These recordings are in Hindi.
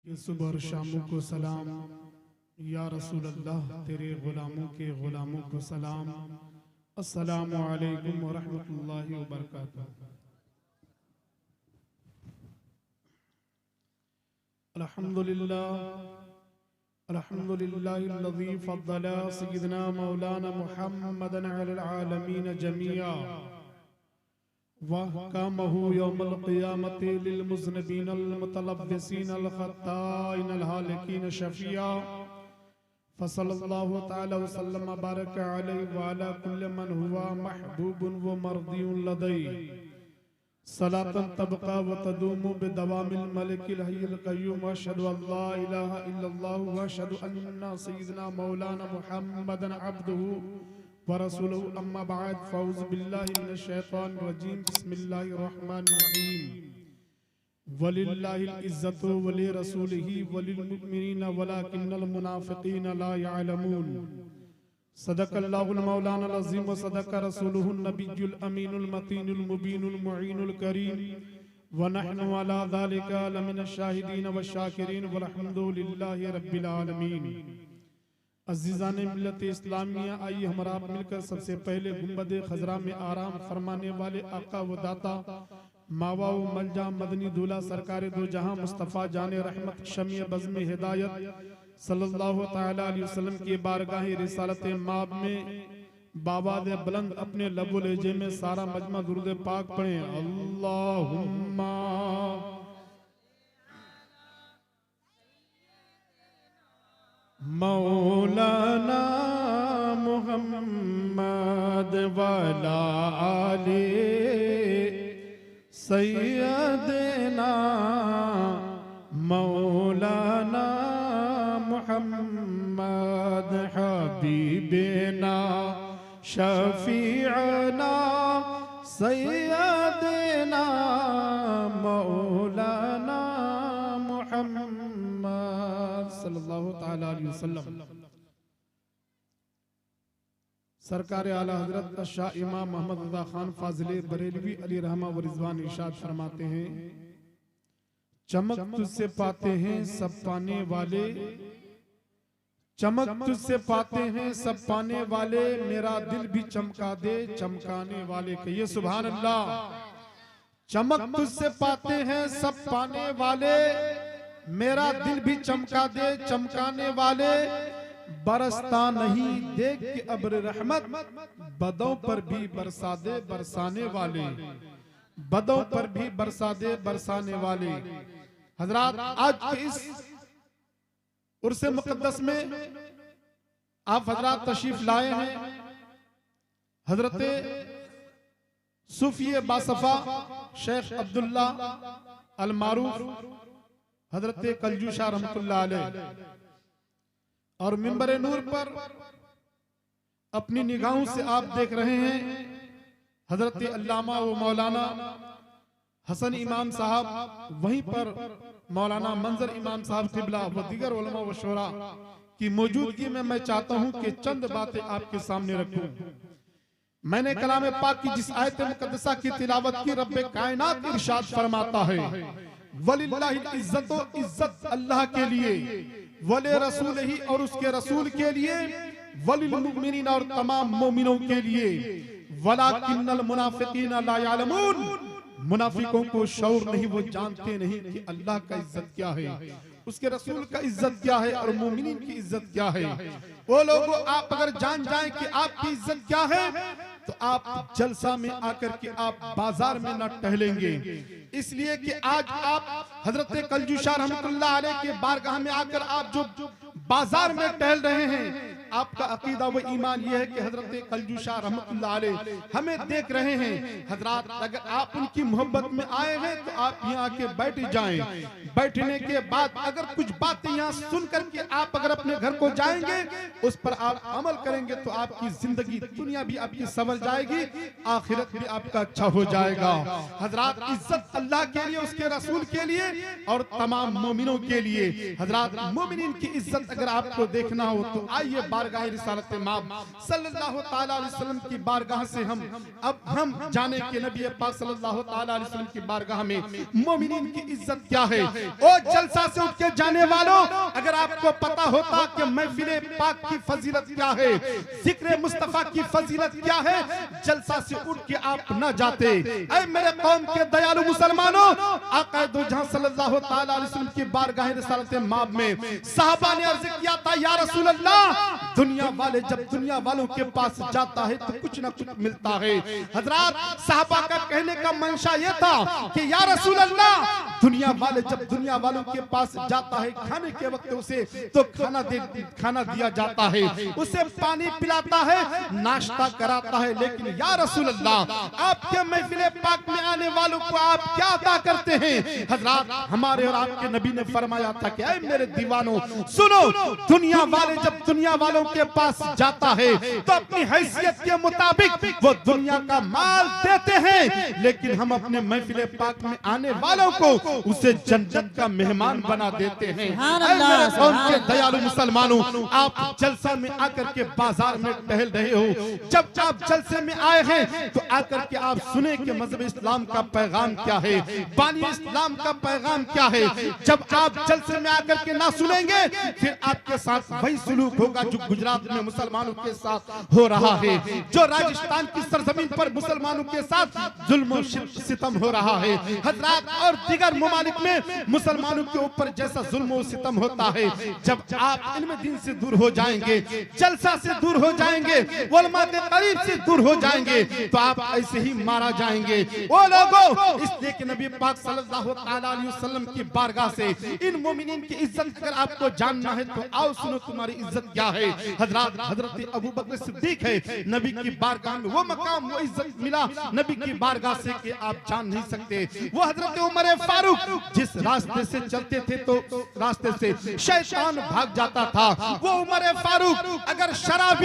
कि सुबह और शामों को सलाम या रसूल अल्लाह, तेरे गुलामों के गुलामों को सलाम। अस्सलामु अलैकुम व रहमतुल्लाहि व बरकातुहू। अल्हम्दुलिल्लाहिल्लज़ी फ़द्दला सय्यदना मौलाना मुहम्मदन अलल आलमीन जमीआ वहकामहु यौमल क़ियामति लिल मुज़निबीनल मुतलव्विसीनल ख़त्ताइनल हालिकीन शफ़िया फ़सल्लल्लाहु तआला व सल्लम बारक अलैहि व अला कुल्लि मन हुवा महबूबुन व मर्दियुन लदैहि सलातन तबका व तदूमु बिदवामिल मलिकिल हय्यिल क़य्यूम व अशहदु अल्ला इलाहा इल्लल्लाह व अशहदु अन्ना सय्यदना मौलाना मुहम्मदन अब्दुहु व रसूलुहु। अम्मा बअद, फ़अऊज़ु बिल्लाहि मिनश शैतानिर रजीम। बिस्मिल्लाहिर रहमानिर रहीम। वलिल्लाहिल इज़्ज़तु व लिरसूलिही व लिलमुमिनीना वलाकिन्नल मुनाफ़िक़ीना ला यअलमून। सदक़ल्लाहुल मौलाना अज़ीम व सदक़ रसूलुहुन नबियुल अमीनुल मतीनुल मुबीनुल मुईनुल करीम व नहनु अला ज़ालिका लमिनश शाहिदीन व शाकिरीन वल्हम्दुलिल्लाहि रब्बिल आलमीन। अज़ीज़ाने मिल्लत इस्लामिया, आइए हमारा आप मिलकर सबसे पहले गुंबदे खज़रा में आराम फरमाने वाले आका व दाता मावा व मलजा मदनी दूल्हा सरकार दो जहां मुस्तफ़ा जाने रहमत शमीअ बज़्म हिदायत सल्लल्लाहु तआला अलैहि वसल्लम की बारगाह रिसालत माब में बाबाद बुलंद अपने लबो लहजे में सारा मजमा दुरूद पाक पढ़े। अल्लाहुम्मा मौलाना मुहम्मद वाला आले सैयदना मौलाना मुहम्मद हबीबना शफीअना सैयदना मौलाना मुहम्मद सल्लल्लाहु तआला अलैहि वसल्लम। सरकार आला हजरत शाह इमाम मोहम्मद रज़ा खान फाजिले बरेलवी अली रहमा व रिजवान इरशाद फरमाते हैं, चमक तुझसे पाते हैं सब पाने वाले, चमक तुझसे पाते हैं सब पाने वाले, मेरा दिल भी चमका दे चमकाने वाले। कहिए सुभान अल्लाह। चमक तुझसे पाते हैं सब पाने वाले, मेरा दिल भी चमका दे चमकाने वाले। बरसता नहीं देख के अब्र रहमत, बदों पर भी बरसा दे बरसाने वाले, बदों पर भी बरसा दे बरसाने वाले। हजरात, आज के इस उर्से मुकद्दस में आप हजरात तशरीफ लाए हैं। हजरत सूफी बासफा शेख अब्दुल्ला अल मारूफ हजरत कलजूशा रहमतुल्लाह अलैह, और मिंबर नूर पर अपनी निगाहों से आप देख रहे हैं हजरत अल्लामा व मौलाना हसन इमाम साहब, वहीं पर मौलाना मंजर इमाम साहब क़िबला व दीगर उलमा व शुरा की मौजूदगी में मैं चाहता हूं कि चंद बातें आपके सामने रखूं। मैंने कलाम पाक की जिस आयत मुकद्दसा की तिलावत की, रब्बे कायनात इरशाद फरमाता है, वलिल्लाहिल इज्जतु, इज्जत अल्लाह के लिए, वले रसूल ही और उसके रसूल के लिए, वलिल मुमिनीन और तमाम मोमिनों के लिए, वलाकिन्नल मुनाफिकीन ला यअलमून, मुनाफिकों को शऊर नहीं, वो जानते नहीं कि अल्लाह का इज्जत क्या है, उसके रसूल का इज्जत क्या है और मोमिनीन की इज्जत क्या है। वो लोगों, आप अगर जान जाएं कि आपकी इज्जत क्या है तो आप जलसा में आकर के आप बाजार में न टहलेंगे। इसलिए कि आज आप हजरत कलजूशा रहमतुल्लाह अलैह के बारगाह में आकर आप जो बाजार में टहल रहे हैं, आपका अकीदा व ईमान यह है कि हजरत कलजूशा रहमतुल्लाह अलैह हमें देख रहे हैं। हजरात, अगर आप उनकी मोहब्बत में आए हैं तो आप यहाँ आके बैठ जाएं। बैठने के बाद अगर कुछ बातें यहाँ सुन करके आप अगर अपने घर को जाएंगे, उस पर आप अमल करेंगे तो आपकी जिंदगी दुनिया भी आपकी संभल जाएगी, आखिरत भी आपका अच्छा हो जाएगा। हजरात, इज्जत अल्लाह के लिए, उसके रसूल के लिए और तमाम मोमिनों के लिए। हजरात, मोमिनीन की इज्जत अगर आपको देखना हो तो आइए बारगाह रिसालत माब सल्लल्लाहु ताला अलैहि वसल्लम की बारगाह से हम जाने के नबी पाक सल्लल्लाहु ताला अलैहि वसल्लम की बारगाह में मोमिनीन की इज्जत क्या है। ओ जलसा से उठ के जाने वालों, अगर आपको पता होता कि महफिल पाक की फजीलत क्या है, जिक्र मुस्तफा की फजीलत क्या है, जलसा से उठ के आप न जाते। ऐ मेरे कौम के दयालु मुसलमानों, आका दो जहां सल्लल्लाहु ताला अलैहि वसल्लम की बारगाह रिसालत माब में सहाबा ने अर्ज किया था, या रसूल अल्लाह, दुनिया वाले जब दुनिया वालों के पास जाता है तो कुछ ना कुछ मिलता है। हजरात, सहाबा का कहने का मंशा यह था कि या रसूल अल्लाह, दुनिया वाले जब दुनिया वालों के पास जाता है, खाने के वक्त उसे तो खाना दिया जाता है, उसे पानी पिलाता है, नाश्ता कराता है, लेकिन या रसूल अल्लाह, आपके महफिल पाक में आने वालों को आप क्या अता करते हैं। हजरात, हमारे और आपके नबी ने फरमाया था कि ऐ मेरे दीवानों सुनो, दुनिया वाले जब दुनिया वालों के पास जाता है तो अपनी हैसियत के मुताबिक वो दुनिया का माल देते हैं, लेकिन हम अपने महफिल पाक में आने वालों को उसे जन्नत का मेहमान बना देते हैं। ऐ मेरे कौम के दयालु मुसलमानों, आप जलसा में आकर के बाजार में टहल रहे हो, जब आप जलसे में आए हैं तो आकर के आप सुने कि मजहब इस्लाम का पैगाम क्या है, बानी इस्लाम का पैगाम क्या है। जब आप जलसे में आकर के ना सुनेंगे, फिर आपके साथ वही सुलूक होगा जो गुजरात में मुसलमानों के साथ हो रहा है, जो राजस्थान की सरजमीन पर मुसलमानों के साथ जुल्म और सितम हो रहा है। हजरात, और दीगर मुमालिक में मुसलमानों के ऊपर जैसा जुल्म और सितम होता है, जब आप इनमें दिन से दूर हो जाएंगे, जलसा से दूर हो जाएंगे, उलमा के करीब से दूर हो जाएंगे, तो आप ऐसे ही मारा जाएंगे। ओ लोगों, इसलिए कि नबी पाक सल्लल्लाहु अलैहि वसल्लम की बारगाह से इन मोमिनीन की इज्जत अगर आपको जानना है तो आओ सुनो तुम्हारी इज्जत क्या है। हजरत अबू बकर सिद्दीक है, नबी की बारगाह में वो मकाम वो इज्जत मिला नबी की बारगाह से कि आप जान नहीं सकते। वो हजरत उमर फारूक जिस रास्ते से चलते थे तो रास्ते से शैतान भाग जाता था। वो उमर फारूक अगर शराब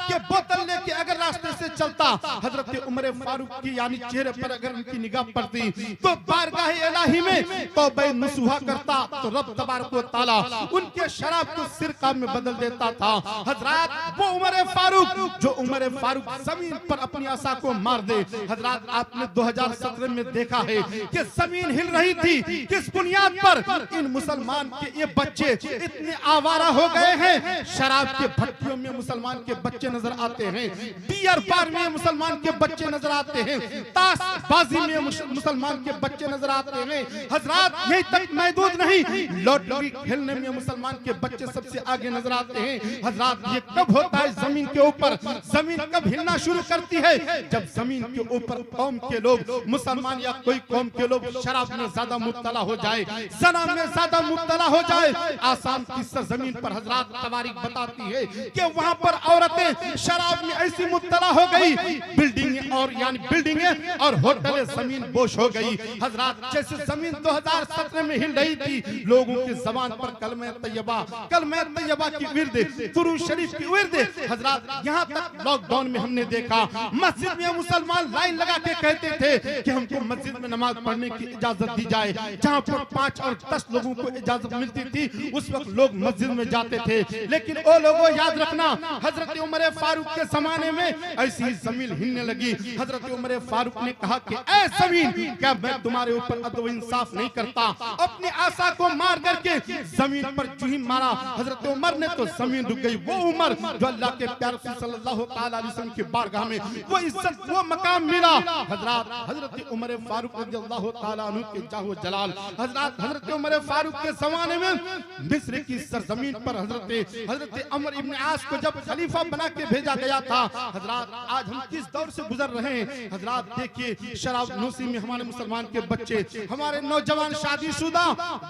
के बोतल लेके अगर रास्ते से चलता, हजरत उमर फारूक की यानी चेहरे पर अगर उनकी निगाह पड़ती तो बारगाह इलाही में तौबा नसूहा करता तो रब तबारक व तआला उनके शराब को सिरका में बदल देता था। हजरात, वो उमर फारूक जो उमर फारूक जमीन पर अपनी आशा को मार दे। हजरात, आपने 2017 में देखा है कि जमीन हिल रही थी, किस बुनियाद पर इन मुसलमान के ये बच्चे इतने आवारा हो गए हैं। शराब के भट्टियों में मुसलमान के बच्चे नजर आते हैं, बियर बार में मुसलमान के बच्चे नजर आते हैं, ताश बाजी में मुसलमान के बच्चे नजर आते हैं। हजरात, यही तक महदूद नहीं, लॉटरी खेलने में मुसलमान के बच्चे सबसे आगे नजर आते हैं। हजरात, ये कब होता है जमीन के ऊपर, जमीन कब हिलना शुरू करती है, जब जमीन के ऊपर कौम के लोग, मुसलमान या कोई कौम के लोग शराब में ज्यादा मुब्तला हो जाए, जना में ज्यादा मुब्तला हो जाए। आसाम की सरजमीन पर हजरात तवारीख बताती है कि वहां पर औरतें शराब में ऐसी मुब्तला हो गई, बिल्डिंगें और होटलें जमीन बोश हो गई। हजरात, जैसे जमीन 2017 में हिल रही थी, लोगों की जबान पर कलमे तैयबा की विर्द, दुरूद शरीफ की विर्द। हजरात, यहाँ तक लॉकडाउन में हमने देखा मस्जिद में मुसलमान लाइन लगा के कहते थे कि हमको मस्जिद में नमाज पढ़ने की इजाजत दी जाए। जहाँ पर 5 और 10 लोगों को इजाजत मिलती थी, उस वक्त लोग मस्जिद में जाते थे। लेकिन ओ लोगों, याद रखना, हजरत उमर फारूक के जमाने में ऐसी ही जमीन हिलने लगी। हजरत उमर फारूक ने कहा कि ऐ जमीन, क्या मैं तुम्हारे ऊपर अदल इंसाफ नहीं करता। अपनी आशा को मार करके जमीन पर चूही मारा हजरत उमर ने तो जमीन रुक गई। वो उमर जो अल्लाह के प्यारे सल्लल्लाहु अलैहि वसल्लम की बारगाह में वो इज्जत वो मकाम मिला। हजरत उमर फारूक रज़ियल्लाहु तआला अन्हु के जाहो जलाल। हजरत उमर फारूक के जमाने में मिस्र की सरजमीन पर हजरत अमर इब्न आस को जब खलीफा बना के भेजा गया था। हजरात, आज हम किस दौर से गुजर रहे हैं। हजरात, देखिए शराब नोशी में हमारे मुसलमान के बच्चे, हमारे नौजवान शादीशुदा,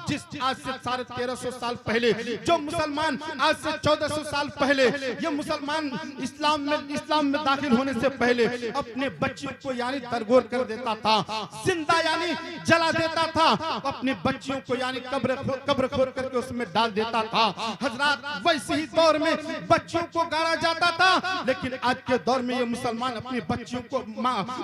जिस आज से 1350 साल पहले जो मुसलमान आज से 1400 साल पहले ये मुसलमान इस्लाम में दाखिल होने से पहले अपने बच्चों को यानी दरगोर कर देता था, जिंदा यानी जला जला देता था, अपने बच्चियों को यानी कब्र खोद करके उसमें डाल देता था। हजरात वैसे ही दौर में बच्चियों को गाड़ा जाता था, लेकिन आज के दौर में ये मुसलमान अपनी बच्चियों को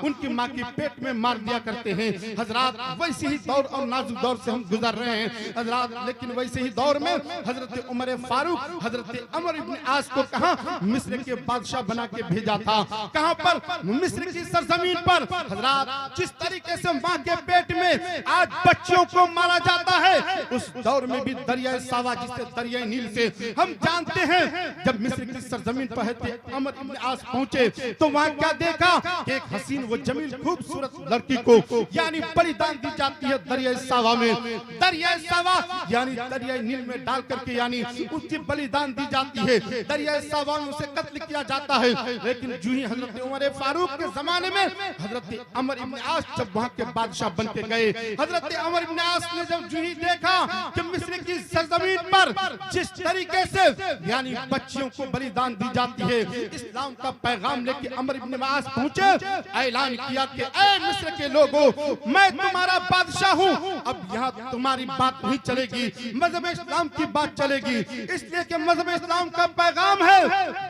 उनकी माँ की पेट में मार दिया करते हैं। हजरात वैसे ही दौर और नाजुक दौर से हम गुजर रहे हैं हजरात। लेकिन वैसे ही दौर में हजरत उमर फारूक हजरत अमर इब्न आस को कहां मिस्र के बादशाह बना के भेजा था। कहां पर? मिस्र की सरजमीन पर। हजरात जिस तरीके से माँ के पेट में आज बच्चों को मारा जाता है, उस दौर में भी दरिया सावा जिसे दरिया नील से हम जानते हैं, जब मिस्र की सरजमीन पर अमर इब्न आस पहुंचे तो वहां क्या देखा? एक हसीन व जमील खूबसूरत लड़की को यानी बलिदान दी जाती है दरिया सावा में। दरिया सावा यानी दरिया नील में डाल करके यानी उसकी बलिदान दी जाती है। दरिया सावा में उसे कत्ल किया जाता है। लेकिन जो ही हजरत उमर फारूक के जमाने में हजरत अमर इब्न आस जब वहां के बादशाह बन के गए, हजरत अमर इब्न आस ने जब जो ही देखा कि मिस्र की सरजमीन पर जिस तरीके से यानी बच्चियों को बलिदान दी जाती है, इस्लाम का पैगाम लेके अमर इब्न आस पहुंचे, ऐलान किया कि ऐ मिस्र के लोगों, मैं तुम्हारा बादशाह हूं, अब यहाँ तुम्हारी बात नहीं चलेगी, मजहब इस्लाम की बात चलेगी। इसलिए कि मजहब इस्लाम का पैगाम है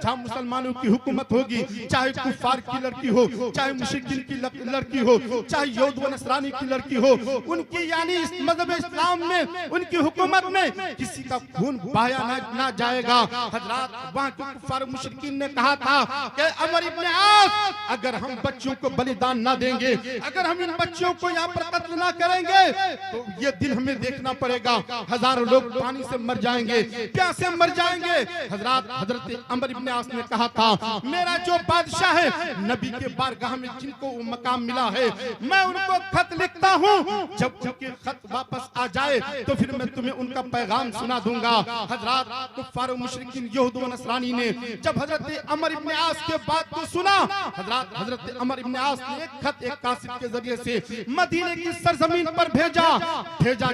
जहाँ मुसलमानों की हुकूमत होगी, चाहे कुफार की लड़की हो, चाहे मुशरिकीन की लड़की हो, चाहे यहूद व नसरानी की लड़की हो, उनकी यानी इस मजहब इस्लाम में उनकी हुकूमत में किसी का खून बहाया ना जाएगा। हजरात वहाँ के कुफार मुशरिकीन ने कहा था कि अमर इब्न आस, अगर हम बच्चों को बलिदान ना देंगे, अगर हम इन बच्चों को यहाँ पर कत्ल ना करेंगे तो ये दिन हमें देखना पड़ेगा, हजारों लोग पानी से मर जाएंगे, प्यासे मर जाएंगे। हजरात हजरत अमर इब्न आस ने कहा था, मेरा जो बादशाह है, नबी के बारगाह में जिनको वो मकाम मिला है, मैं उनको खत लिखता हूँ, जब उनके खत वापस आ जाए तो फिर मैं तुम्हें उनका पैगाम सुना दूंगा। हजरात कुफार मुशरिकीन यहूद व नसरानी ने जब हजरत अमर इब्न आस के बात को सुना, हजरत अमर इब्न आस ने एक खत एक कासिद के जरिए से मदीने की सरजमीन पर भेजा।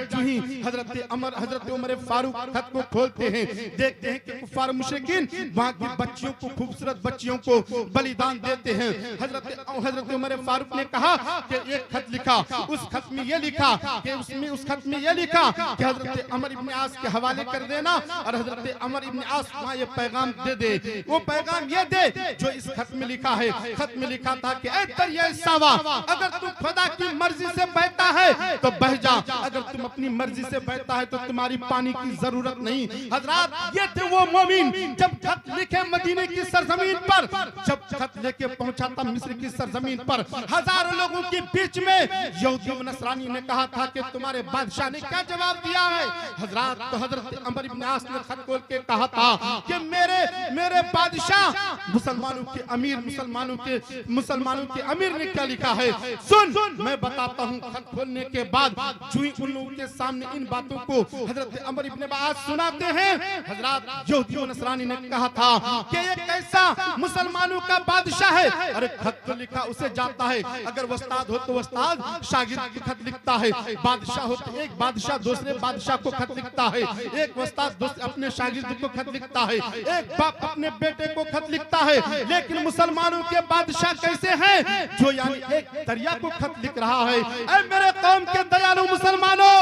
जो ही हजरत उमर फारूक खत को खोलते हैं, देखते हैं कि कुफार मुशरिकीन वहां की बच्चियों को, खूबसूरत बच्चियों को बलिदान देते हैं। हजरत उमर फारूक ने कहा कि एक खत लिखा, उस खत में ये लिखा कि उस खत में ये लिखा कि हजरत अमर इब्न आस के हवाले कर देना और हजरत अमर इब्न आस वहां ये पैगाम दे दे। वो पैगाम ये दे जो इस खत में लिखा है। खत में लिखा था कि ऐ दरिया सावा, अगर तू खुदा की मर्जी से बहता है तो बह जा, अगर तुम अपनी मर्जी से बहता है तो तुम्हारी पानी की जरूरत नहीं। हजरात ये थे वो मोमिन जब खत लिखे मदीने की सरजमीन पर, जब खत लेके पहुंचा था मिस्र की सरजमीन पर, हजारों लोगों के बीच में यहूदी व नसरानी ने कहा था कि तुम्हारे बादशाह ने क्या जवाब दिया है। हजरात तो हजरत अमर इब्न आस ने खत खोल के कहा था कि मेरे बादशाह मुसलमानों के अमीर, मुसलमानों के अमीर ने क्या लिखा है सुन। मैं बताता हूँ। खत खोलने के बाद जो ही उन लोगों के सामने इन बातों को हजरत अमर इब्न आस सुनाते हैं, हजरत यहूदी व नसरानी ने कहा था कि ये कैसा मुसलमानों का बादशाह है। अरे खत तो लिखा उसे जाता है, अगर वस्ताद हो तो वस्ताद शागिर्द को खत लिखता है, बादशाह हो तो एक बादशाह दूसरे बादशाह को खत लिखता है, एक वस्ताद अपने शागिर्द को खत लिखता है, एक बाप अपने बेटे को खत लिखता है। लेकिन मुसलमानों के बादशाह कैसे हैं जो यानी एक दरिया को खत लिख रहा है। ऐ मेरे कौम के दयालु मुसलमानों,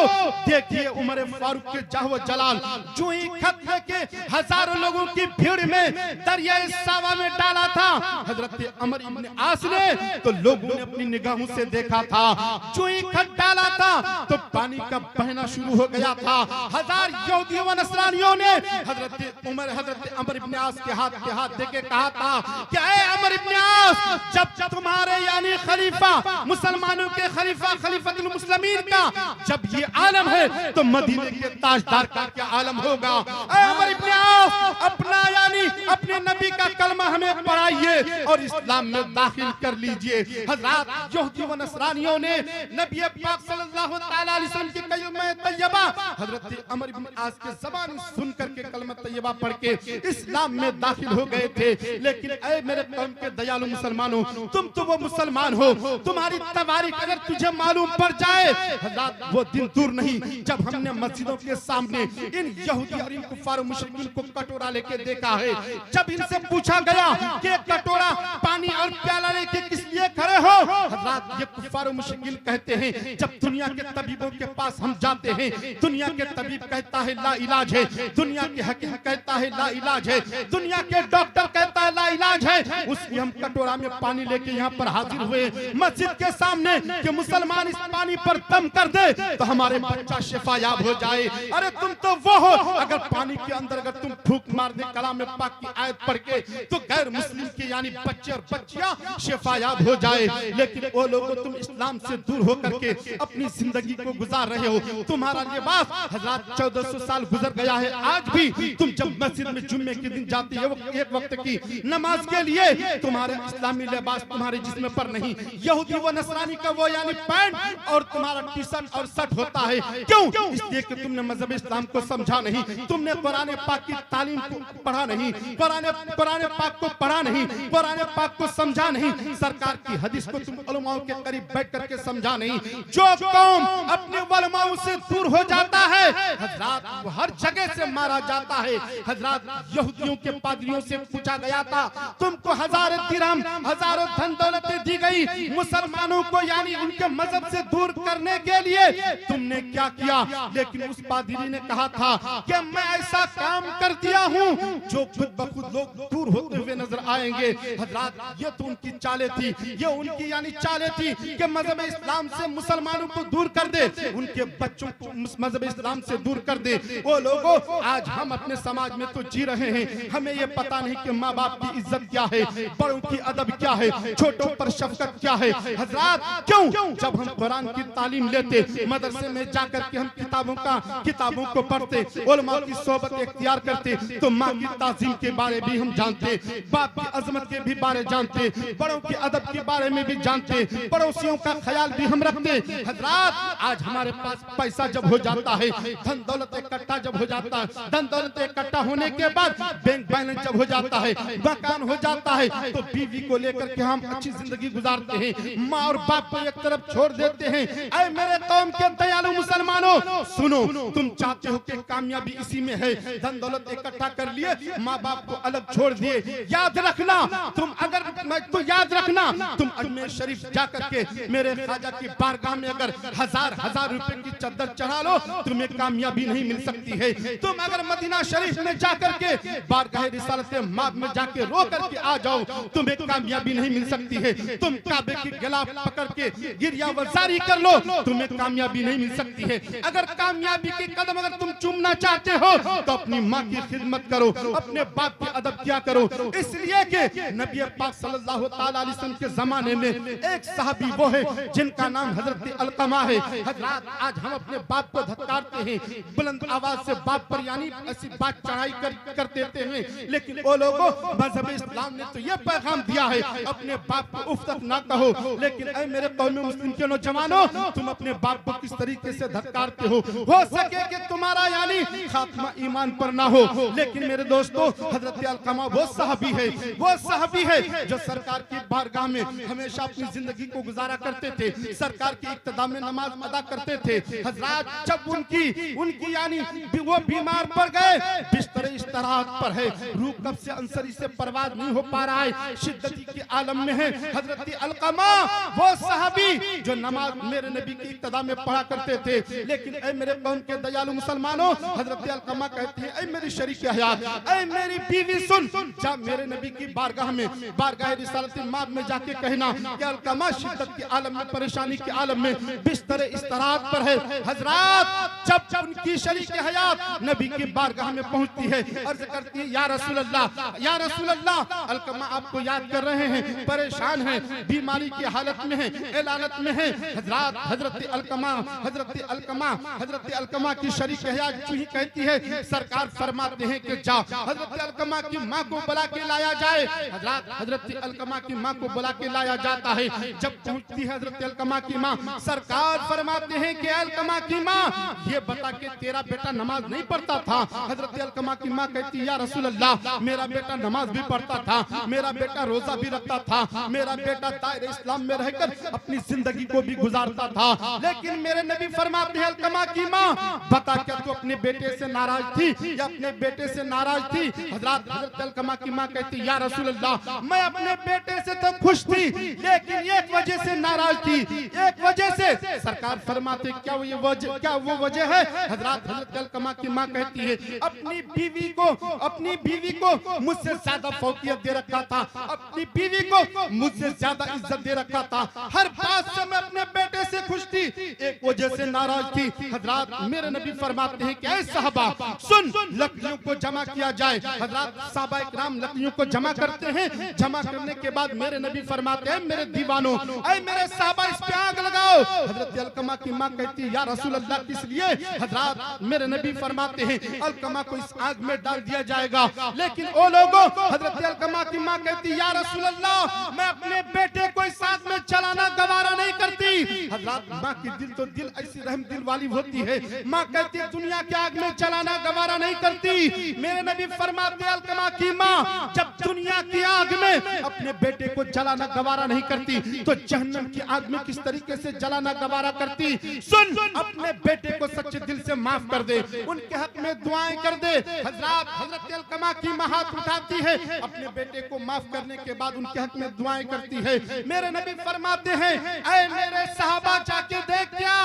देखिए उमर फारूक के जाहो जलाल जो ही खत लेके हजारों लोगों की भीड़ में दरिया सावा में डाला था हजरत अमर इब्न आस ने, तो लोगों ने अपनी निगाहों से देखा था। जो ही खत डाला था तो पानी का बहना शुरू हो गया था। हजार यहूदी व नसरानियों ने हजरत अमर इब्न आस के हाथ देके कहा था कि ऐ अमर इब्न आस, जब तुम्हारे यानी खलीफा, मुसलमानों के खलीफा, खलीफतुल मुस्लिमीन का जब ये आलम है तो मदीने के ताजदार का क्या आलम होगा। ऐ अमर इब्न आस, अपना यानी अपने नबी का कलमा हमें पढ़ाइए और इस्लाम में दाखिल कर लीजिए। हजरत यहूदी व नसरानियों ने नबी पाक सल्लल्लाहु अलैहि वसल्लम की कलमा तैयबा हजरत अमर इब्न आस के ज़बान सुन करके कलमा तैयबा पढ़ के इस्लाम में दाखिल हो गए थे। लेकिन ऐ मेरे कौम के दयालु मुसलमानों, तुम तो वो मुसलमान हो, तुम्हारी तवारीख अगर तुझे मालूम पड़ जाए, हजरत वो दिन दूर नहीं जब हमने मस्जिदों के सामने इन यहूदी और इन कुफार मुशरिकीन को कटोरा लेके देखा है। जब इनसे पूछा गया कि कटोरा पानी और प्याला लेके किस लिए खड़े हो? हजरत ये कुफार मुश्किल कहते हैं, जब दुनिया के तबीबों के पास हम जाते हैं, दुनिया के तबीब कहता है ला इलाज है, दुनिया के हकीम कहता है ला इलाज है, दुनिया के डॉक्टर कहता है ला इलाज है, उसकी हम कटोरा में पानी लेके यहाँ पर हाजिर हुए मस्जिद के सामने कि मुसलमान इस पानी पर दम कर दे तो हमारे बच्चा शिफायाब हो जाए। अरे तुम तो वो हो, अगर पानी के अंदर अगर तुम फूंक मार दे कलाम में पाक की आयत पढ़ के तो गैर मुस्लिम के यानी बच्चे और बच्चियां शिफायाब हो जाए। लेकिन वो लोगों तुम इस्लाम से दूर होकर के अपनी जिंदगी को गुजार रहे हो। तुम्हारा लिबास हजरत 1400 साल गुजर गया है, आज भी तुम जब मस्जिद में जुम्मे के दिन जाती है एक वक्त की नमाज के लिए, तुम्हारे इस्लामी लिबास तुम्हारे जिस्म पर नहीं, यहूदी व नसरानी का वो यानी पैंट और तुम्हारा टी शर्ट और शर्ट होता है। क्यों? इसलिए कि तुमने मजहब इस्लाम को समझा नहीं, तुमने कुरान पाक की तालीम को पढ़ा नहीं, कुरान पाक को पढ़ा नहीं, कुरान पाक को समझा नहीं, सरकार की हदीस को तुम उलमाओं के करीब बैठ करके समझा नहीं। जो कौम अपने उलमाओं से दूर हो जाता है हजरत वो हर जगह से मारा जाता है। हजरत यहूदियों के पादरियों से पूछा गया था, तुमको हजारों दिरहम हजारों धन दौलतें दी गई मुसलमानों को यानी उनके मजहब से दूर करने के लिए, तुमने क्या किया? लेकिन उस पादरी ने कहा था कि मैं ऐसा काम कर दिया हूं जो खुद ब खुद लोग दूर होते हुए नजर आएंगे। हजरत ये तो उनकी चालें थी, ये उनकी यानी चालें थी कि मजहब इस्लाम से मुसलमानों को दूर कर दे, उनके बच्चों को मजहब इस्लाम से दूर कर दे। वो लोगों आज हम अपने समाज में तो जी रहे हैं, हमें ये पता नहीं कि माँ बाप की इज्जत क्या है, बड़ों की अदब क्या है, छोटों पर शफकत क्या है। हजरत क्यों? जब हम कुरान की तालीम लेते, मदरसे में जाकर के हम किताबों को पढ़ते, उलमा की सोबत इख्तियार करते, तो माँ की ताज़ीम के बारे भी हम जानते, बाप की अजमत के भी बारे जानते, बड़ों की अदब के बारे में भी जानते, पड़ोसियों का ख्याल भी हम रखते। हजरत आज हमारे पास पैसा जब हो जाता है, धन दौलत इकट्ठा जब हो जाता है, धन दौलत इकट्ठा होने के बाद बैंक बैलेंस जब हो जाता है, मकान हो जाता है, तो बीवी को लेकर के हम अच्छी जिंदगी गुजारते हैं, माँ और बाप को एक तरफ छोड़ देते हैं। ऐ मेरे कौम के दयालु मुसलमानों, सुनो, तुम चाहते हो कि कामयाबी इसी में है, धन दौलत इकट्ठा कर लिए, माँ बाप को अलग छोड़ दिए। याद रखना तुम याद रखना तुम अजमेर शरीफ जाकर के मेरे ख्वाजा की बारगाह में अगर हजार रुपए की चद्दर चढ़ा लो, तुम्हें कामयाबी नहीं मिल सकती है। तुम अगर मदीना शरीफ में जाकर के बारगाह रिसालत माब में जाके रो करके आ जाओ, तुम्हें कामयाबी नहीं मिल सकती है। तुम काबे की गिलाफ पकड़ के गिरिया वजारी कर लो, तुम्हें कामयाबी नहीं मिल सकती है। अगर कामयाबी के कदम अगर तुम चूमना चाहते हो तो अपनी माँ की खिदमत करो, अपने बाप की अदब क्या करो। इसलिए कि नबी पाक सल्लल्लाहु अलैहि वसल्लम के जमाने में एक सहाबी वो है जिनका नाम हजरत अलकमा है। हजरत आज हम अपने बाप को धत्कारते हैं, बुलंद आवाज से बाप पर यानी ऐसी बात चढ़ाई कर देते हैं, लेकिन वो लोगों मजहब इस्लाम ने तो ये पैगाम दिया है अपने बाप को उफ तक ना कहो। लेकिन ऐ मेरे कौम मुस्लिम के नौजवानों, तुम अपने बाप को किस तरीके से धत्कारते हो सके कि तुम्हारा यानी खात्मा ईमान पर ना हो। लेकिन मेरे दोस्तों हजरत अलकमा वो सहाबी है जो सरकार की बारगाह में हमेशा अपनी जिंदगी को गुजारा करते थे, सरकार की इक्तदा में नमाज अदा करते थे। हजरत जब उनकी यानी वो बीमार पड़ गए, बिस्तर इस्तराहत पर है, रूह कब से अंसरी से परवाज नहीं हो पा रहा है, शिद्दती के आलम में है। हजरत अलकमा वो सहाबी जो नमाज मेरे नबी की इक्तदा में पढ़ा करते थे। लेकिन ऐ मेरे कौम के दयालु मुसलमानों, हजरत अलकमा कहती है ऐ मेरी शरीक हयात, ऐ मेरी बीवी सुन, जब मेरे नबी की बारगाह में बारगाह रिसालत माब में जाके कहना कि अलकमा शिद्दत के आलम में, परेशानी के आलम में बिस्तर इस्तराहत पर है। हजरत जब उनकी शरीक हयात नबी की बारगाह में पहुंचती है, अर्ज करती है या रसूल अल्लाह, अलकमा आपको याद कर रहे हैं, परेशान हैं, बीमारी की हालत में हैं, इलालत में हैं। हजरत अलकमा की शरीक हयात ही कहती है, सरकार फरमाते हैं कि जाओ हजरत अलकमा की माँ को बुला के लाया जाए। हजरत अलकमा की माँ को बुला के लाया जाता है। जब पहुंचती है हजरत अलकमा की माँ, सरकार फरमाते हैं कि अलकमा की माँ ये बता के तेरा बेटा नमाज नहीं पढ़ता था। हजरत अलकमा की माँ कहती या रसूल अल्लाह, मेरा बेटा नमाज भी पढ़ता था, मेरा बेटा रोजा भी रखता था, मेरा बेटा दायरे इस्लाम में रहकर अपनी जिंदगी को भी गुजारता था, लेकिन मेरे नबी फरमाते हैं अलकमा की माँ, बता क्या तू अपने बेटे से नाराज थी या अपने बेटे से नाराज थी? हजरत अलकमा की माँ कहती या रसूल अल्लाह, मैं अपने बेटे से तो खुश थी, लेकिन एक वजह से नाराज थी, एक वजह से। सरकार फरमाते क्या वो वजह है? हजरत अलकमा की माँ कहती है अपनी बीवी को मुझसे ज्यादा फौकियत दे रखा था, अपनी बीवी को मुझसे ज्यादा इज्जत दे रखा था, हर बात से मैं अपने बेटे से खुश थी, एक वजह से नाराज थी। हजरत मेरे नबी फरमाते हैं कि ऐ सहाबा सुन, लकड़ियों को जमा किया जाए। हजरत सहाबा इकराम लकड़ियों को जमा करते हैं, जमा करने के बाद मेरे नबी फरमाते हैं मेरे दीवानों, ऐ मेरे सहाबा इस पे आग लगाओ। हजरत अलकमा की माँ कहती है या रसूल अल्लाह किस लिए? हजरत मेरे नबी फरमाते हैं अलकमा को इस आग में डाल दिया जाएगा, लेकिन ओ लोगों, हजरत अलकमा की माँ कहती या रसूल अल्लाह, मैं अपने बेटे को इस आग में चलाना गवारा नहीं करती। हजरत माँ की दिल तो दिल ऐसी रहम दिल वाली होती है, माँ कहती है दुनिया के आग में चलाना गवारा नहीं करती। मेरे नबी फरमाते अलकमा की माँ जब दुनिया की आग में अपने बेटे को जलाना गवारा नहीं करती, तो जहन्नम की आग में किस तरीके से जलाना गवारा करती? सुन, अपने बेटे को सच्चे दिल से माफ कर दे, उनके हक में दुआएं कर दे। हजरत अलकमा की माँ हाथ उठाती है, अपने बेटे को माफ करने के बाद उनके हक में दुआएं करती है। मेरे नबी फरमाते हैं ऐ मेरे सहाबा जाके देख क्या,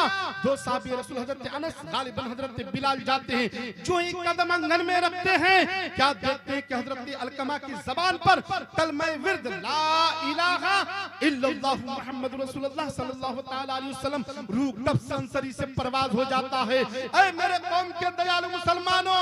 दो साहबी रसूल हजरत अनस गालिबन हजरत बिलाल जाते हैं, जो ही कदम आंगन में रखते हैं क्या देखते हैं कि हजरत अलकमा की जबान पर कलमा विर्द ला इलाहा इल्लल्लाह मुहम्मद रसूलुल्लाह सल्लल्लाहु तआला अलैहि वसल्लम रूह कब संसरी से परवाज हो जाता है। ऐ मेरे कौम के दयालु मुसलमानों,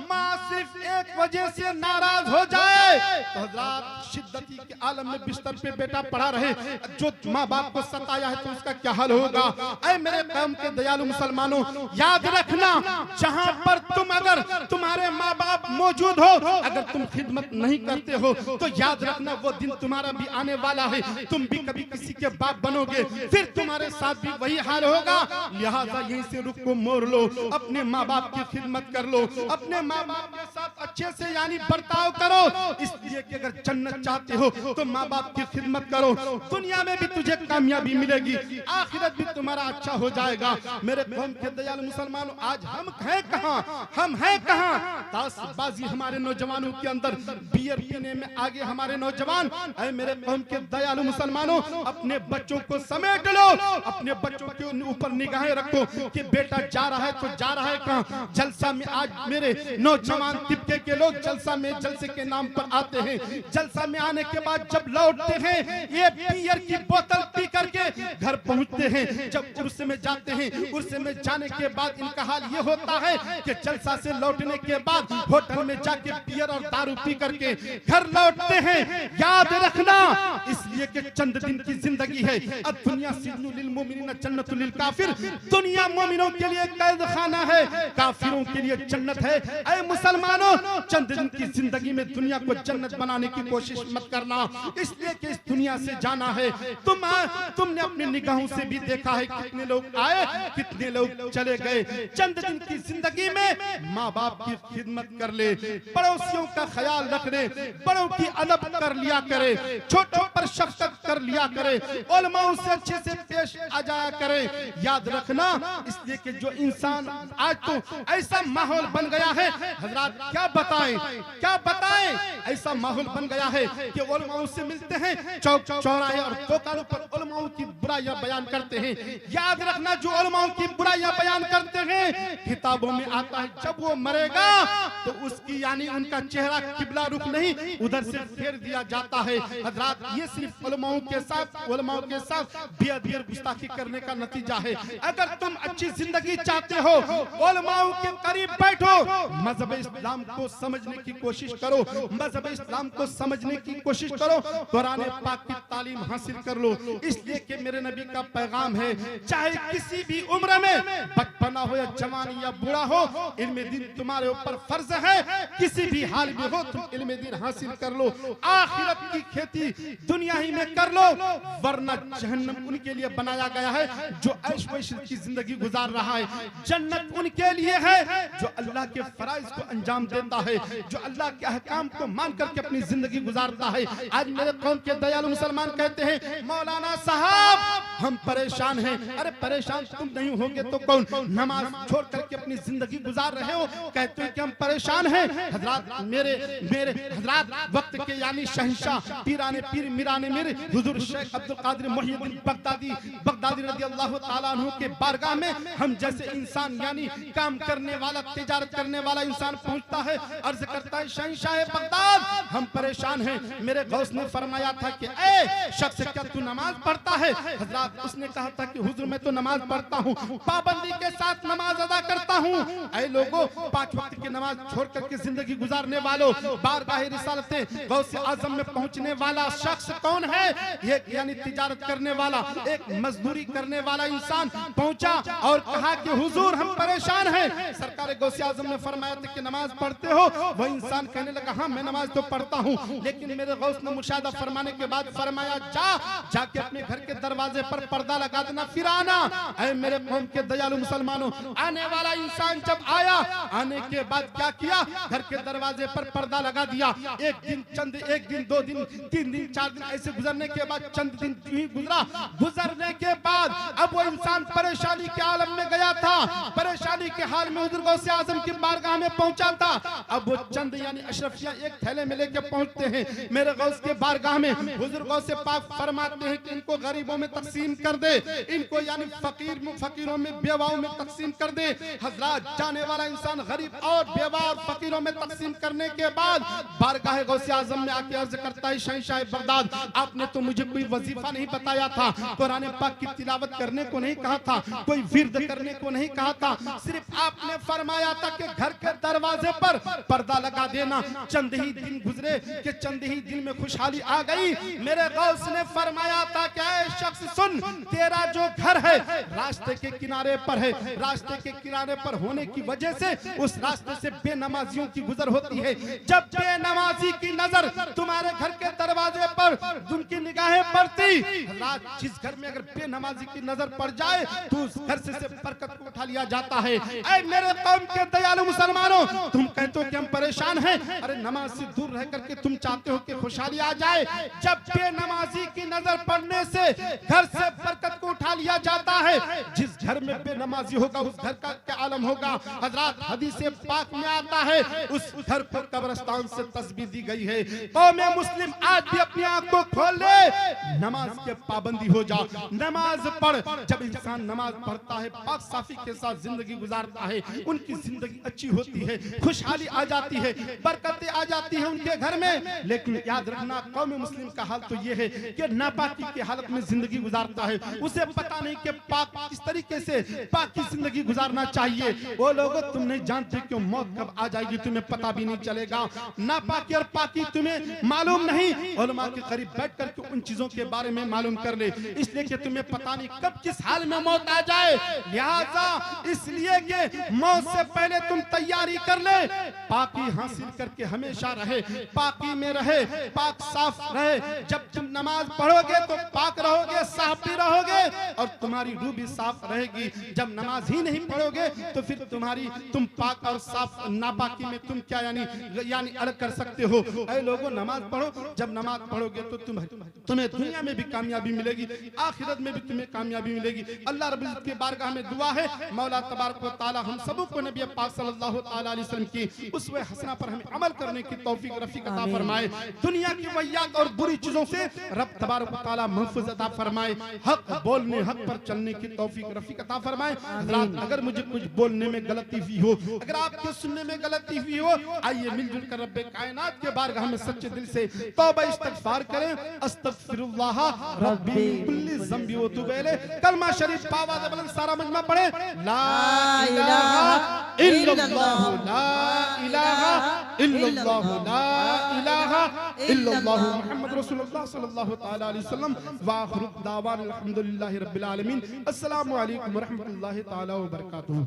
माँ सिर्फ एक वजह से नाराज हो जाए तो हजरत शिद्दती के आलम में बिस्तर पे बेटा पड़ा रहे, जो माँ बाप को सताया है तो उसका क्या हाल होगा? ऐ मेरे कौम के दयालु मुसलमानों, याद रखना जहाँ पर तुम अगर तुम्हारे माँ बाप मौजूद हो, अगर तुम खिदमत नहीं करते हो तो याद रखना वो दिन तुम्हारा भी आने वाला है, तुम भी कभी किसी के बाप बनोगे, फिर तुम्हारे साथ भी वही हाल होगा। लिहाजा यहीं से रुख को मोड़ लो, अपने माँ बाप की खिदमत कर लो, अपने माँ बाप के साथ अच्छे से यानी बर्ताव करो, इसलिए कि अगर जन्नत चाहते हो तो माँ बाप की खिदमत करो, दुनिया में भी तुझे कामयाबी मिलेगी, आखिरत भी तुम्हारा अच्छा हो जाएगा। मेरे कौम के दयालु मुसलमानों, आज हम हैं कहाँ? हम हैं कहाँ? ताशबाजी हमारे नौजवानों के अंदर, बियर पीने में आगे हमारे नौजवान। ऐ मेरे कौम के दयालु मुसलमानों, अपने बच्चों को समेट लो, अपने बच्चों के ऊपर निगाहें रखो कि बेटा जा रहा है तो जा रहा है कहाँ? जलसा में आज मेरे नौजवान तिब्बे के लोग जलसा में जलसे के नाम पर आते हैं, जलसा में आने के बाद जब लौटते हैं ये बियर की बोतल पी करके घर पहुंचते हैं, जब उर्स में जाते हैं, उर्स में जाने के बाद इनका हाल ये होता है कि जलसा से लौटने के बाद होटल में जाके बियर और दारू पी करके घर लौटते हैं। याद रखना, इसलिए कि चंद दिन की जिंदगी है, अब दुनिया सिजनुल लिल मोमिनीन जन्नतुल लिल काफिर, दुनिया मोमिनों के लिए कैद खाना है, काफिरों के लिए जन्नत है। ऐ मुसलमानों, चंद दिन की जिंदगी में दुनिया को जन्नत बनाने की कोशिश मत करना, इसलिए कि इस दुनिया से जाना है। तुमने अपनी निगाहों से भी देखा है कितने लोग आए, कितने लोग चले गए। चंद दिन की जिंदगी में माँ बाप की खिदमत कर ले, पड़ोसियों का ख्याल रख ले, बड़ों की अदब कर लिया करे, छोटों पर शफकत कर लिया करे, उलमाओं से अच्छे से पेश आ जाया करे। याद रखना, इसलिए कि जो इंसान आज तो ऐसा माहौल बन गया है, हजरात क्या बताएं, ऐसा माहौल बन गया है कि उलमाओं से मिलते हैं, चौक चौराहे और दुकानों पर उलमाओं की बुराइयां बयान करते हैं। याद रखना, जो उलमाओं की बुराइयां बयान करते हैं, किताबों में आता है जब वो मरेगा तो उसकी यानी उनका चेहरा किबला रुख नहीं, उधर से फेर दिया जाता है। हजरात, ये सिर्फ उलमाओं के साथ बेअदबी गुस्ताखी करने का नतीजा है। अगर तुम अच्छी जिंदगी चाहते हो, उलमाओं के करीब बैठो, मजहब इस्लाम को समझने की कोशिश करो, मजहब इस्लाम को समझने की कोशिश करो, कुरान पाक की तालीम हासिल कर लो। इसलिए कि मेरे नबी का पैगाम है, चाहे किसी भी उम्र में बचपना हो या जवानी या बूढ़ा हो, इल्म दीन तुम्हारे ऊपर फर्ज है, किसी भी हाल में हो तुम इल्म दीन हासिल कर लो। आखिरत की खेती दुनिया ही में कर लो, वरना जहन्नम उनके लिए बनाया गया है जो ऐश वैश की जिंदगी गुजार रहा है। जन्नत उनके लिए है जो अल्लाह के फराइज को अंजाम देता है, जो अल्लाह के अहकाम को मान करके अपनी जिंदगी गुजारता है। आज मेरे कौम के दयालु मुसलमान कहते हैं मौलाना साहब हम परेशान हैं। अरे परेशान तुम नहीं होगे तो कौन? नमाज छोड़ करके अपनी जिंदगी गुजार रहे हो, कहते हो कि हम परेशान हैं। हजरात मेरे हजरात वक्त के यानी शहंशाह पीराने पीर मीराने मीर हुजूर शेख अब्दुल कादिर मुहीउद्दीन बगदादी रज़ी अल्लाह ताला अन्हु के बारगाह में हम जैसे इंसान यानी काम करने वाला, तिजारत करने वाला इंसान पहुंचता है, अर्ज करता है शहंशाह बगदाद हम परेशान हैं। मेरे गौस ने फरमाया था कि ए शख्स क्या तू नमाज पढ़ता है? हजरात उसने कहा था कि हुजूर मैं तो नमाज पढ़ता हूँ, पाबंदी के साथ नमाज अदा करता हूँ। ऐ लोगों, 5 वक्त की नमाज छोड़ करके जिंदगी गुजारने वालों, बारगाह रिसालते गौस आजम में पहुंचने वाला शख्स कौन है? ये यानी तिजारत करने वाला, एक मजदूरी करने वाला इंसान पहुंचा और कहा कि हुजूर हम परेशान हैं। सरकार गौस आजम ने फरमाया था कि नमाज पढ़ते हो? वो इंसान कहने लगा हाँ मैं नमाज तो पढ़ता हूँ, लेकिन मेरे गौस ने मुशाहिदा फरमाने के बाद फरमाया जाके अपने घर के दरवाजे पर पर्दा लगा देना फिर आना। ऐ मेरे कौम के दयालु मुसलमानों, आने वाला इंसान जब आया, आने के बाद क्या किया? घर के दरवाजे पर पर्दा लगा दिया। एक दिन 2 दिन 3 दिन 4 दिन ऐसे गुजरने के बाद चंद दिन गुजरा, गुजरने के बाद अब वो इंसान परेशानी के आलम में गया था, परेशानी के हाल में हुजूर गौसे आजम की बारगाह में पहुंचा था। अब वो चंद यानी अशरफिया एक थैले में लेके पहुंचते हैं मेरे गौस के बारगाह में। हुजूर गौसे पाक फरमाते हैं कि इनको गरीबों में तकसीम कर दे, इनको यानी फकीरों में बेवाओं में तकसीम कर दे। हजरात जाने वाला इंसान गरीब और बेवा और फकीरों में तकसीम करने के बाद बारगाह गौसे आजम में आके अर्ज करता है शहंशाह बगदाद आपने तो मुझे कोई वजीफा नहीं बताया था, कुरान पाक की तिलावत करने को नहीं कहा था, कोई विर्द करने को नहीं कहा था, सिर्फ आपने फरमाया था कि घर के दरवाजे पर पर्दा लगा देना। चंद ही दिन गुजरे कि चंद ही दिन में खुशहाली आ गई। मेरे गौस ने फरमाया था कि ऐ शख्स सुन, तेरा जो घर है रास्ते के किनारे पर है, रास्ते के किनारे पर होने की वजह से उस रास्ते से बेनमाजियों की गुजर होती है। जब बेनमाजी की नजर तुम्हारे घर के दरवाजे पर उनकी निगाहें पड़ती, जिस घर में अगर बेनमाजी की नजर पड़ जाए तो उस घर से बरकत को उठा लिया जाता है। ऐ मेरे कौम के दयालु मुसलमानों, तुम कहते हो कि हम परेशान हैं, अरे नमाज से दूर रह करके तुम चाहते हो कि खुशहाली आ जाए। जब बेनमाजी की नजर पड़ने से घर से बरकत को उठा लिया जाता है, जिस घर में बेनमाजी होगा उस घर का क्या आलम होगा। हजरात हदीस पाक में आता है उस घर पर कब्रिस्तान से तस्बीह दी गई है। कौम मुस्लिम आज भी अपनी आंख को खोल ले, नमाज के पाबंदी हो जा, नमाज पढ़। जब इंसान नमाज पढ़ता है, पाक साफी के साथ जिंदगी गुजारता है, उनकी जिंदगी अच्छी होती है, खुशहाली आ जाती है, बरकतें आ जाती है उनके घर में। लेकिन याद रखना कौम मुस्लिम का हाल तो ये है कि नापाकी की हालत में जिंदगी गुजारता है, उसे पता नहीं कि पाक किस तरीके से पाक की जिंदगी गुजारना चाहिए। वो लोगों तुम नहीं जानते कि मौत कब आ जाएगी, तुम्हें पता भी नहीं चलेगा। नापाकी और पाकी तुम्हें मालूम नहीं, उलमा के करीब बैठ करके उन चीजों के बारे में मालूम कर ले, इसलिए कि तुम्हें पता नहीं कब किस हाल में मौत आ जाए। लिहाजा इसलिए कि मौत से पहले तुम तैयारी कर ले, पाकी हासिल करके हमेशा रहे, पाकी में रहे, पाक साफ रहे। जब तुम नमाज पढ़ोगे तो पाक रहोगे, साफ भी रहोगे और तुम्हारी रूह भी साफ रहेगी। जब नमाज ही नहीं पढ़ोगे तो फिर तुम पाक और साफ नापाकी में तुम क्या यानी अलग कर सकते हो। ऐ लोगों नमाज पढ़ो, जब नमाज पढ़ोगे तो तुम्हें दुनिया में भी कामयाबी मिलेगी, आखिरत में भी तुम्हें कामयाबी मिलेगी। अल्लाह रब्बुल इज्जत के बारगाह में दुआ है मौला तबारक व तआला हम सबों को नबी पाक सल्लल्लाहु तआला अलैहि वसल्लम की उसवे हसना पर हमें अमल करने की तौफीक रफीक अता फरमाए। दुनिया की वैयात और बुरी चीजों से रब तबारक व तआला महफूज अता फरमाए। हक बोलने, हक पर चलने की तौफीक रफीक अता फरमाए। अगर मुझे कुछ बोलने में गलती हुई हो, अगर आपके सुनने में गलती हुई हो, आइए मिलजुल कर रब्बे कायनात के बारगाह में सच्चे दिल से तौबा इस्तिगफार करें। अस्तगफिरुल्लाह रब्बी कुल्ली ज़ंबी व तुब इलैह। कलमा शरीफ पावाज़ बुलंद सारा मजमा पढ़े, ला इलाहा इल्लल्लाह, ला इलाहा इल्लल्लाह, ला इलाहा इल्लल्लाह मुहम्मद रसूलुल्लाह सल्लल्लाहु तआला अलैहि वसल्लम। व आखिरु दावाना अल्हम्दुलिल्लाहि रब्बिल आलमीन। अस्सलामु अलैकुम व रहमतुल्लाहि तआला व बरकातुहू।